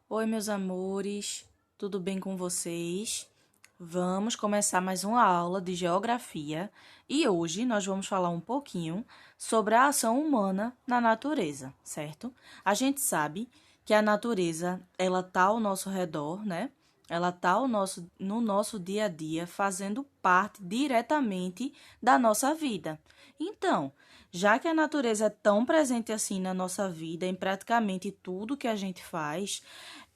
Oi, meus amores, tudo bem com vocês? Vamos começar mais uma aula de geografia e hoje nós vamos falar um pouquinho sobre a ação humana na natureza, certo? A gente sabe que a natureza, ela tá ao nosso redor, né? Ela tá no nosso dia a dia, fazendo parte diretamente da nossa vida. Então, já que a natureza é tão presente assim na nossa vida, em praticamente tudo que a gente faz,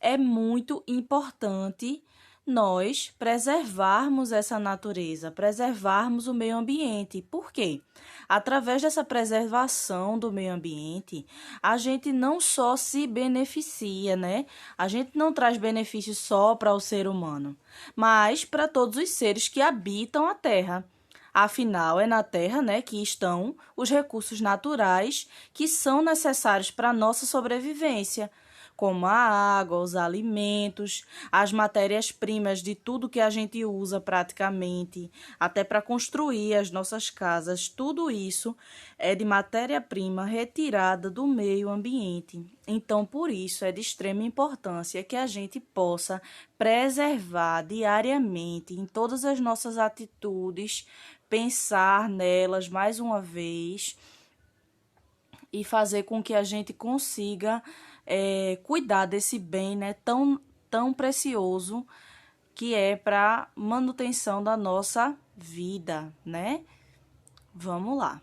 é muito importante nós preservarmos essa natureza, preservarmos o meio ambiente. Por quê? Através dessa preservação do meio ambiente, a gente não só se beneficia, né? A gente não traz benefícios só para o ser humano, mas para todos os seres que habitam a Terra. Afinal, é na Terra, né, que estão os recursos naturais que são necessários para a nossa sobrevivência, como a água, os alimentos, as matérias-primas de tudo que a gente usa praticamente, até para construir as nossas casas. Tudo isso é de matéria-prima retirada do meio ambiente. Então, por isso, é de extrema importância que a gente possa preservar diariamente, em todas as nossas atitudes, pensar nelas mais uma vez e fazer com que a gente consiga cuidar desse bem, né, tão precioso que é para manutenção da nossa vida, né? Vamos lá.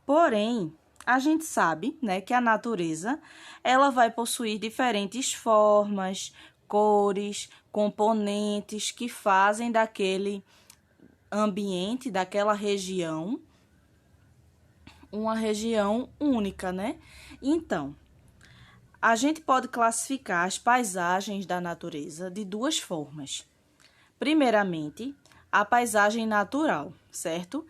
Porém, a gente sabe, né, que a natureza ela vai possuir diferentes formas, cores, componentes que fazem daquele ambiente, daquela região, uma região única, né? Então, a gente pode classificar as paisagens da natureza de duas formas. Primeiramente, a paisagem natural, certo?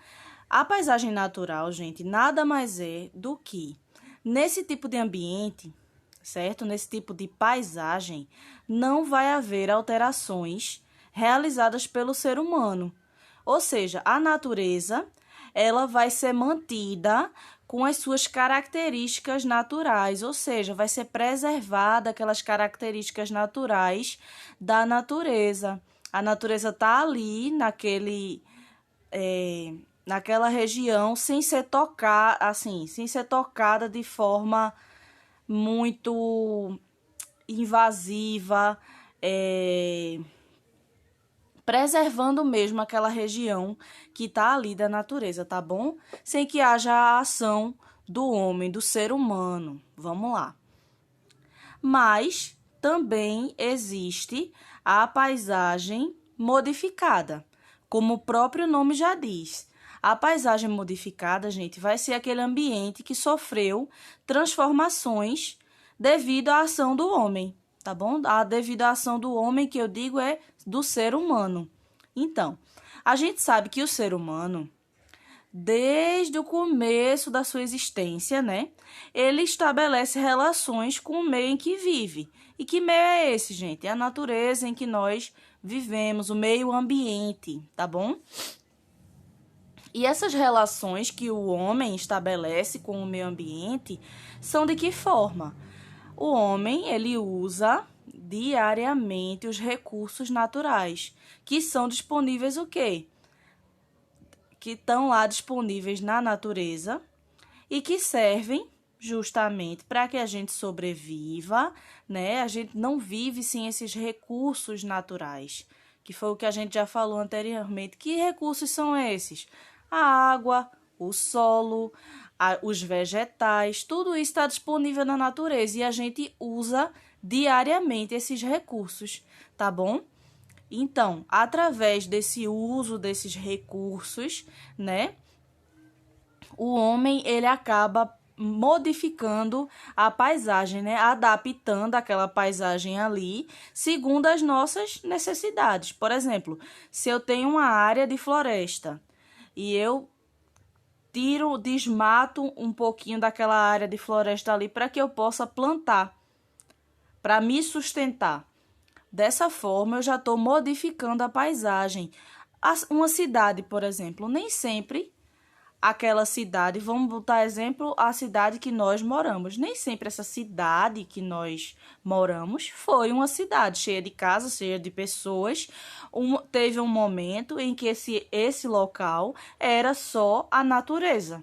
A paisagem natural, gente, nada mais é do que nesse tipo de ambiente, certo? Nesse tipo de paisagem, não vai haver alterações realizadas pelo ser humano. Ou seja, a natureza, ela vai ser mantida com as suas características naturais, ou seja, vai ser preservada aquelas características naturais da natureza. A natureza está ali naquela região sem ser sem ser tocada de forma muito invasiva, preservando mesmo aquela região que está ali da natureza, tá bom? Sem que haja a ação do homem, do ser humano. Vamos lá. Mas também existe a paisagem modificada, como o próprio nome já diz. A paisagem modificada, gente, vai ser aquele ambiente que sofreu transformações devido à ação do homem, tá bom? Devido à ação do homem, que eu digo é do ser humano. Então, a gente sabe que o ser humano, desde o começo da sua existência, né? Ele estabelece relações com o meio em que vive. E que meio é esse, gente? É a natureza em que nós vivemos, o meio ambiente, tá bom? E essas relações que o homem estabelece com o meio ambiente são de que forma? O homem, ele usa diariamente os recursos naturais, que são disponíveis o quê? Que estão lá disponíveis na natureza e que servem justamente para que a gente sobreviva, né? A gente não vive sem esses recursos naturais, que foi o que a gente já falou anteriormente. Que recursos são esses? A água, o solo, os vegetais, tudo isso está disponível na natureza e a gente usa diariamente esses recursos, tá bom? Então, através desse uso desses recursos, né, o homem ele acaba modificando a paisagem, né, adaptando aquela paisagem ali segundo as nossas necessidades. Por exemplo, se eu tenho uma área de floresta e eu desmato um pouquinho daquela área de floresta ali para que eu possa plantar, para me sustentar. Dessa forma, eu já estou modificando a paisagem. Uma cidade, por exemplo, nem sempre aquela cidade, vamos botar exemplo, a cidade que nós moramos. Nem sempre essa cidade que nós moramos foi uma cidade cheia de casas, cheia de pessoas. Teve um momento em que esse local era só a natureza,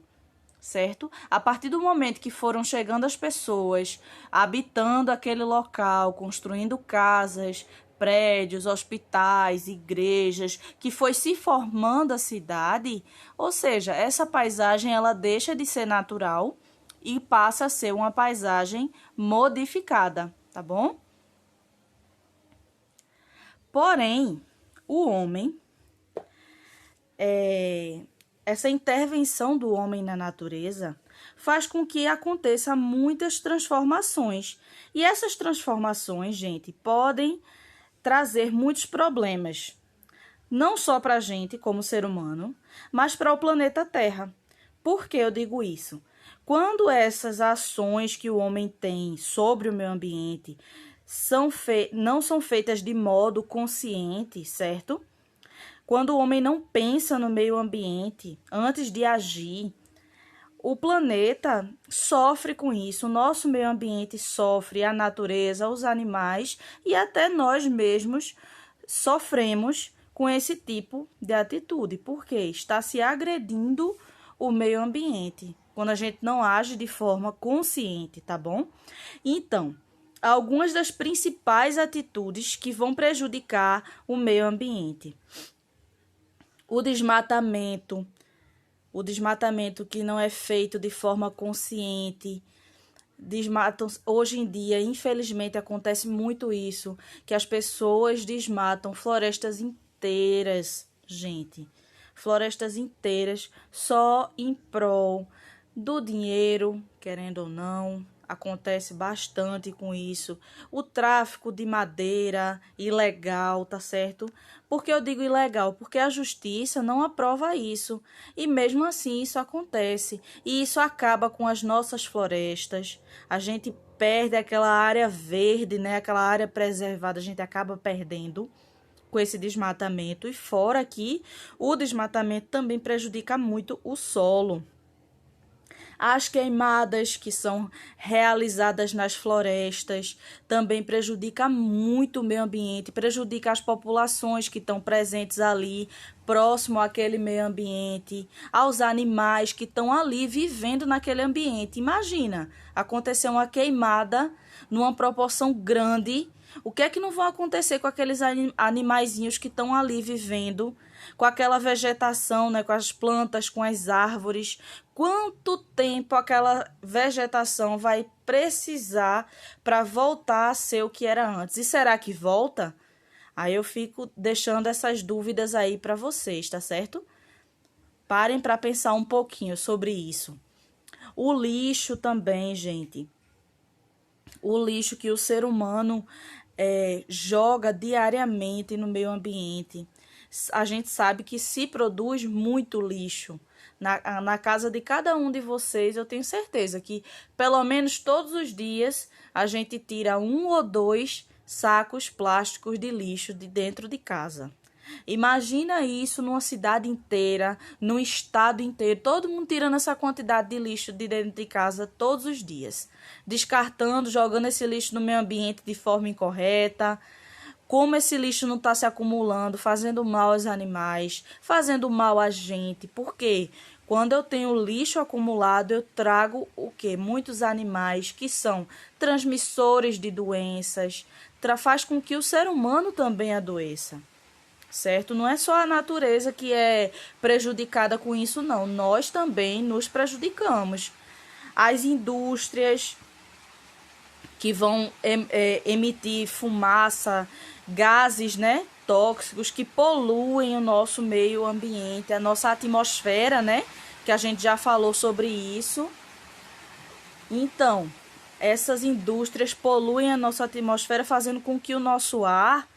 certo? A partir do momento que foram chegando as pessoas, habitando aquele local, construindo casas, prédios, hospitais, igrejas, que foi se formando a cidade, ou seja, essa paisagem ela deixa de ser natural e passa a ser uma paisagem modificada, tá bom? Porém, o homem, essa intervenção do homem na natureza faz com que aconteça muitas transformações. E essas transformações, gente, podem trazer muitos problemas, não só para a gente como ser humano, mas para o planeta Terra. Por que eu digo isso? Quando essas ações que o homem tem sobre o meio ambiente não são feitas de modo consciente, certo? Quando o homem não pensa no meio ambiente antes de agir, o planeta sofre com isso, o nosso meio ambiente sofre, a natureza, os animais e até nós mesmos sofremos com esse tipo de atitude, porque está se agredindo o meio ambiente, quando a gente não age de forma consciente, tá bom? Então, algumas das principais atitudes que vão prejudicar o meio ambiente. O desmatamento que não é feito de forma consciente. Hoje em dia, infelizmente, acontece muito isso, que as pessoas desmatam florestas inteiras, gente. Florestas inteiras só em prol do dinheiro, querendo ou não. Acontece bastante com isso. O tráfico de madeira ilegal, tá certo? Por que eu digo ilegal? Porque a justiça não aprova isso. E mesmo assim isso acontece. E isso acaba com as nossas florestas. A gente perde aquela área verde, né? Aquela área preservada, a gente acaba perdendo com esse desmatamento. E fora que o desmatamento também prejudica muito o solo. As queimadas que são realizadas nas florestas também prejudicam muito o meio ambiente, prejudica as populações que estão presentes ali, próximo àquele meio ambiente, aos animais que estão ali vivendo naquele ambiente. Imagina, acontecer uma queimada numa proporção grande, o que é que não vai acontecer com aqueles animaizinhos que estão ali vivendo, com aquela vegetação, né, com as plantas, com as árvores? Quanto tempo aquela vegetação vai precisar para voltar a ser o que era antes? E será que volta? Aí eu fico deixando essas dúvidas aí para vocês, tá certo? Parem para pensar um pouquinho sobre isso. O lixo também, gente. O lixo que o ser humano joga diariamente no meio ambiente. A gente sabe que se produz muito lixo. Na casa de cada um de vocês, eu tenho certeza que pelo menos todos os dias a gente tira 1 ou 2 sacos plásticos de lixo de dentro de casa. Imagina isso numa cidade inteira, num estado inteiro, todo mundo tirando essa quantidade de lixo de dentro de casa todos os dias, descartando, jogando esse lixo no meio ambiente de forma incorreta. Como esse lixo não está se acumulando, fazendo mal aos animais, fazendo mal a gente. Por quê? Quando eu tenho lixo acumulado, eu trago o quê? Muitos animais que são transmissores de doenças, faz com que o ser humano também adoeça, certo? Não é só a natureza que é prejudicada com isso, não. Nós também nos prejudicamos. As indústrias que vão emitir fumaça, gases, né, tóxicos que poluem o nosso meio ambiente, a nossa atmosfera, né, que a gente já falou sobre isso. Então, essas indústrias poluem a nossa atmosfera, fazendo com que o nosso ar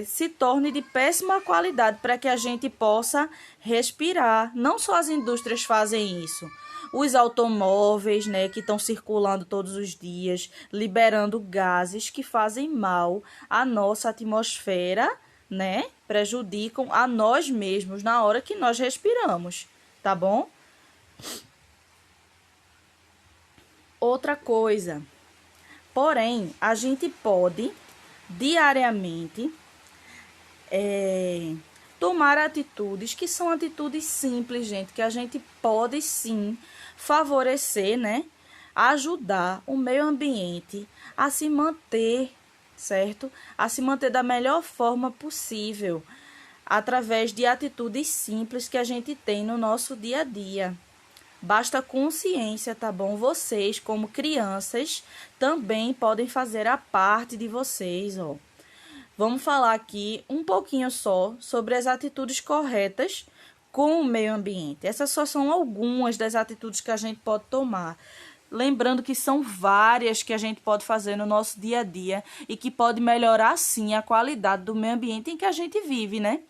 se torne de péssima qualidade para que a gente possa respirar. Não só as indústrias fazem isso. Os automóveis, né, que estão circulando todos os dias, liberando gases que fazem mal à nossa atmosfera, né, prejudicam a nós mesmos na hora que nós respiramos. tá bom? Outra coisa, porém, a gente pode diariamente tomar atitudes que são atitudes simples, gente, que a gente pode sim favorecer, né? Ajudar o meio ambiente a se manter, certo? A se manter da melhor forma possível, através de atitudes simples que a gente tem no nosso dia a dia. Basta consciência, tá bom? Vocês, como crianças, também podem fazer a parte de vocês, ó. Vamos falar aqui um pouquinho só sobre as atitudes corretas com o meio ambiente. Essas só são algumas das atitudes que a gente pode tomar. Lembrando que são várias que a gente pode fazer no nosso dia a dia e que pode melhorar, sim, a qualidade do meio ambiente em que a gente vive, né?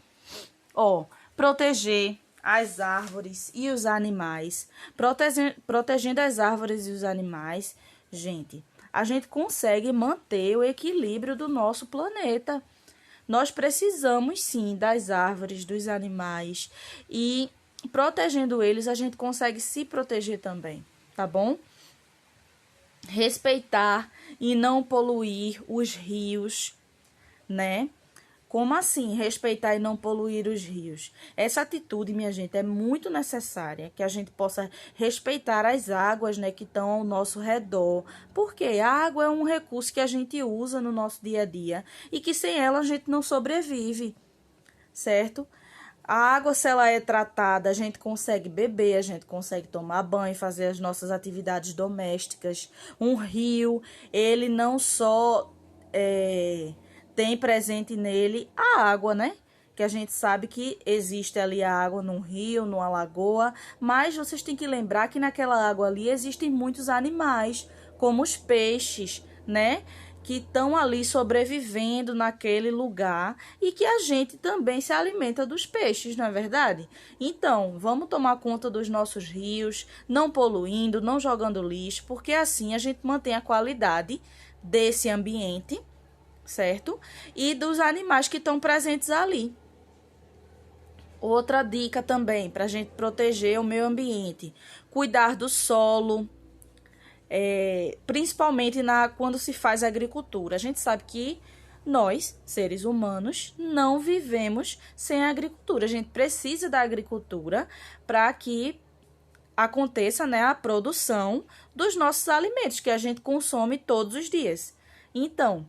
Ó, proteger as árvores e os animais. Protegendo as árvores e os animais, gente, a gente consegue manter o equilíbrio do nosso planeta. Nós precisamos, sim, das árvores, dos animais. E protegendo eles, a gente consegue se proteger também, tá bom? Respeitar e não poluir os rios, né? Como assim respeitar e não poluir os rios? Essa atitude, minha gente, é muito necessária, que a gente possa respeitar as águas, né, que estão ao nosso redor. Porque a água é um recurso que a gente usa no nosso dia a dia e que sem ela a gente não sobrevive, certo? A água, se ela é tratada, a gente consegue beber, a gente consegue tomar banho, fazer as nossas atividades domésticas. Um rio, ele não só tem presente nele a água, né? Que a gente sabe que existe ali a água num rio, numa lagoa, mas vocês têm que lembrar que naquela água ali existem muitos animais, como os peixes, né? Que estão ali sobrevivendo naquele lugar e que a gente também se alimenta dos peixes, não é verdade? Então, vamos tomar conta dos nossos rios, não poluindo, não jogando lixo, porque assim a gente mantém a qualidade desse ambiente, certo? E dos animais que estão presentes ali. Outra dica também para a gente proteger o meio ambiente: cuidar do solo, principalmente quando se faz agricultura. A gente sabe que nós, seres humanos, não vivemos sem a agricultura. A gente precisa da agricultura para que aconteça, né, a produção dos nossos alimentos que a gente consome todos os dias. Então,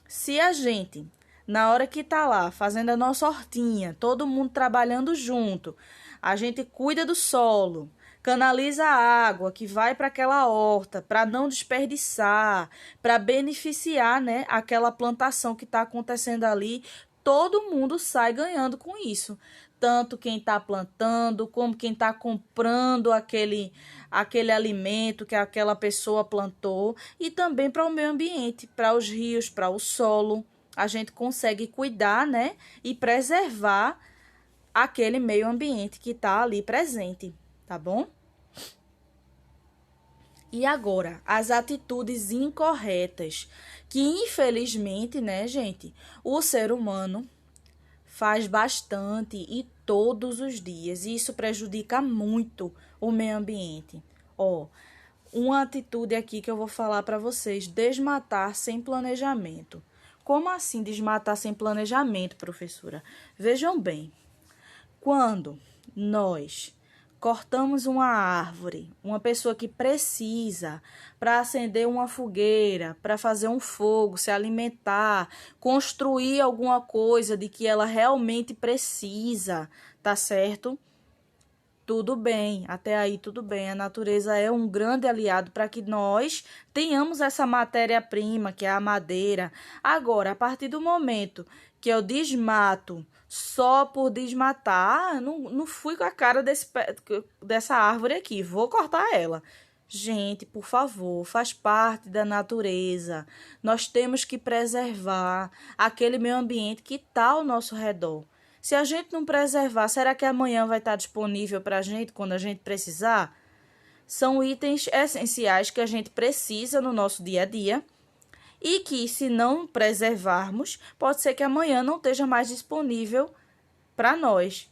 se a gente, na hora que tá lá fazendo a nossa hortinha, todo mundo trabalhando junto, a gente cuida do solo, canaliza a água que vai para aquela horta, para não desperdiçar, para beneficiar, né, aquela plantação que está acontecendo ali, todo mundo sai ganhando com isso. Tanto quem está plantando, como quem está comprando aquele alimento que aquela pessoa plantou, e também para o meio ambiente, para os rios, para o solo. A gente consegue cuidar, né, e preservar aquele meio ambiente que está ali presente, tá bom? E agora, as atitudes incorretas, que infelizmente, né, gente, o ser humano faz bastante e todos os dias, e isso prejudica muito o meio ambiente. Ó, uma atitude aqui que eu vou falar para vocês: desmatar sem planejamento. Como assim desmatar sem planejamento, professora? Vejam bem, quando nós cortamos uma árvore, uma pessoa que precisa para acender uma fogueira, para fazer um fogo, se alimentar, construir alguma coisa de que ela realmente precisa, tá certo? Tudo bem, até aí tudo bem. A natureza é um grande aliado para que nós tenhamos essa matéria-prima, que é a madeira. Agora, a partir do momento que eu desmato só por desmatar, não fui com a cara dessa árvore aqui, vou cortar ela. Gente, por favor, faz parte da natureza. Nós temos que preservar aquele meio ambiente que está ao nosso redor. Se a gente não preservar, será que amanhã vai estar disponível para a gente quando a gente precisar? São itens essenciais que a gente precisa no nosso dia a dia e que, se não preservarmos, pode ser que amanhã não esteja mais disponível para nós.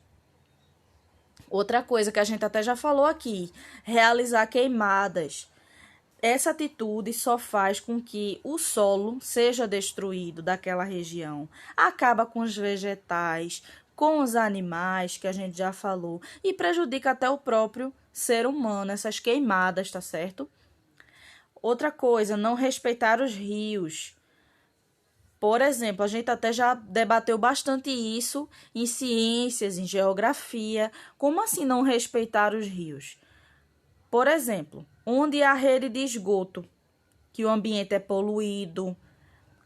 Outra coisa que a gente até já falou aqui, realizar queimadas. Essa atitude só faz com que o solo seja destruído daquela região, acaba com os vegetais, com os animais, que a gente já falou, e prejudica até o próprio ser humano, essas queimadas, tá certo? Outra coisa, não respeitar os rios. Por exemplo, a gente até já debateu bastante isso em ciências, em geografia. Como assim não respeitar os rios? Por exemplo, onde há rede de esgoto, que o ambiente é poluído,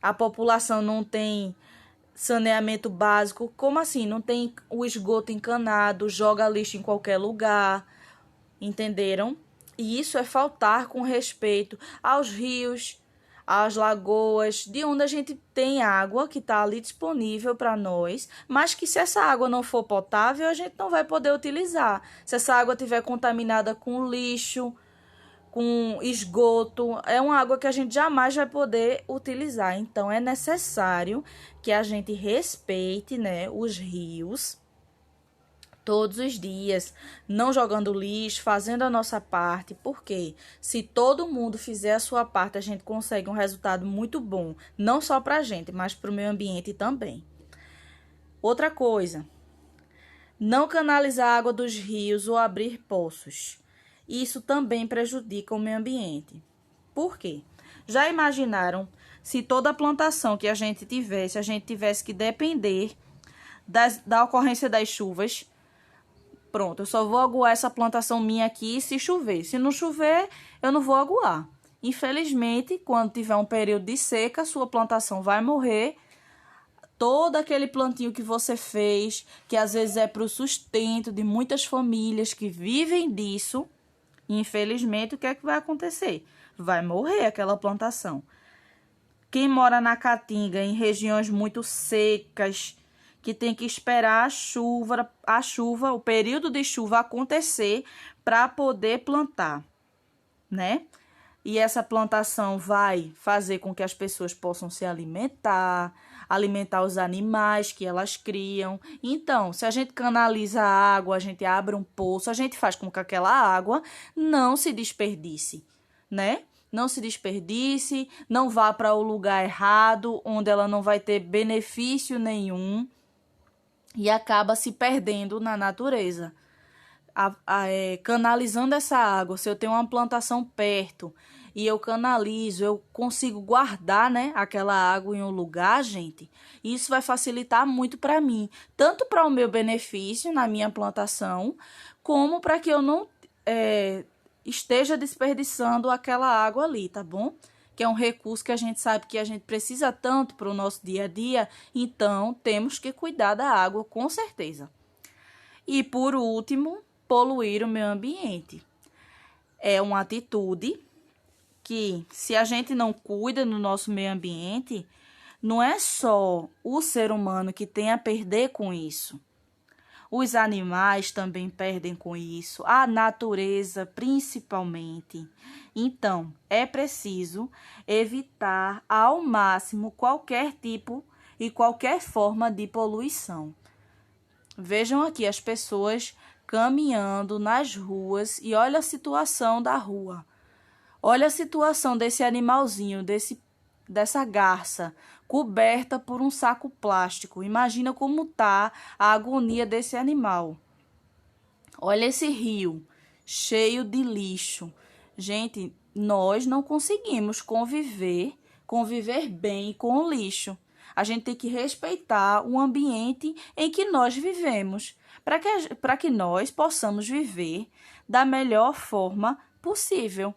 a população não tem saneamento básico, como assim? Não tem o esgoto encanado, joga lixo em qualquer lugar, entenderam? E isso é faltar com respeito aos rios, às lagoas, de onde a gente tem água que está ali disponível para nós, mas que se essa água não for potável, a gente não vai poder utilizar. Se essa água estiver contaminada com lixo, com esgoto, é uma água que a gente jamais vai poder utilizar. Então, é necessário que a gente respeite, né, os rios todos os dias, não jogando lixo, fazendo a nossa parte, porque se todo mundo fizer a sua parte, a gente consegue um resultado muito bom, não só para a gente, mas para o meio ambiente também. Outra coisa, não canalizar a água dos rios ou abrir poços. Isso também prejudica o meio ambiente. Por quê? Já imaginaram se toda a plantação que a gente tivesse que depender da ocorrência das chuvas? Pronto, eu só vou aguar essa plantação minha aqui se chover. Se não chover, eu não vou aguar. Infelizmente, quando tiver um período de seca, sua plantação vai morrer. Todo aquele plantio que você fez, que às vezes é para o sustento de muitas famílias que vivem disso, infelizmente, o que é que vai acontecer? Vai morrer aquela plantação. Quem mora na Caatinga, em regiões muito secas, que tem que esperar a chuva, o período de chuva acontecer para poder plantar, né? E essa plantação vai fazer com que as pessoas possam se alimentar os animais que elas criam. Então, se a gente canaliza a água, a gente abre um poço, a gente faz com que aquela água não se desperdice, né? Não se desperdice, não vá para o lugar errado, onde ela não vai ter benefício nenhum e acaba se perdendo na natureza. Canalizando essa água, se eu tenho uma plantação perto e eu canalizo, eu consigo guardar, né, aquela água em um lugar, gente, isso vai facilitar muito para mim, tanto para o meu benefício na minha plantação, como para que eu não esteja desperdiçando aquela água ali, tá bom? Que é um recurso que a gente sabe que a gente precisa tanto para o nosso dia a dia, então temos que cuidar da água com certeza. E por último, poluir o meio ambiente. É uma atitude que, se a gente não cuida do nosso meio ambiente, não é só o ser humano que tem a perder com isso. Os animais também perdem com isso, a natureza principalmente. Então, é preciso evitar ao máximo qualquer tipo e qualquer forma de poluição. Vejam aqui as pessoas caminhando nas ruas e olha a situação da rua. Olha a situação desse animalzinho, dessa garça, coberta por um saco plástico. Imagina como tá a agonia desse animal. Olha esse rio, cheio de lixo. Gente, nós não conseguimos conviver bem com o lixo. A gente tem que respeitar o ambiente em que nós vivemos, para que nós possamos viver da melhor forma possível,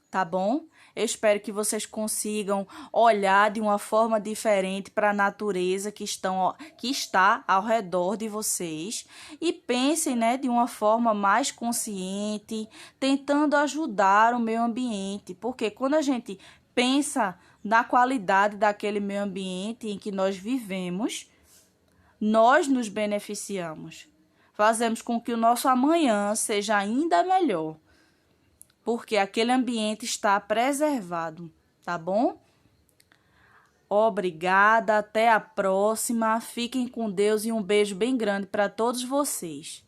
tá bom? Eu espero que vocês consigam olhar de uma forma diferente para a natureza que está ao redor de vocês e pensem, né, de uma forma mais consciente, tentando ajudar o meio ambiente, porque quando a gente pensa na qualidade daquele meio ambiente em que nós vivemos, nós nos beneficiamos. Fazemos com que o nosso amanhã seja ainda melhor, porque aquele ambiente está preservado, tá bom? Obrigada, até a próxima. Fiquem com Deus e um beijo bem grande para todos vocês.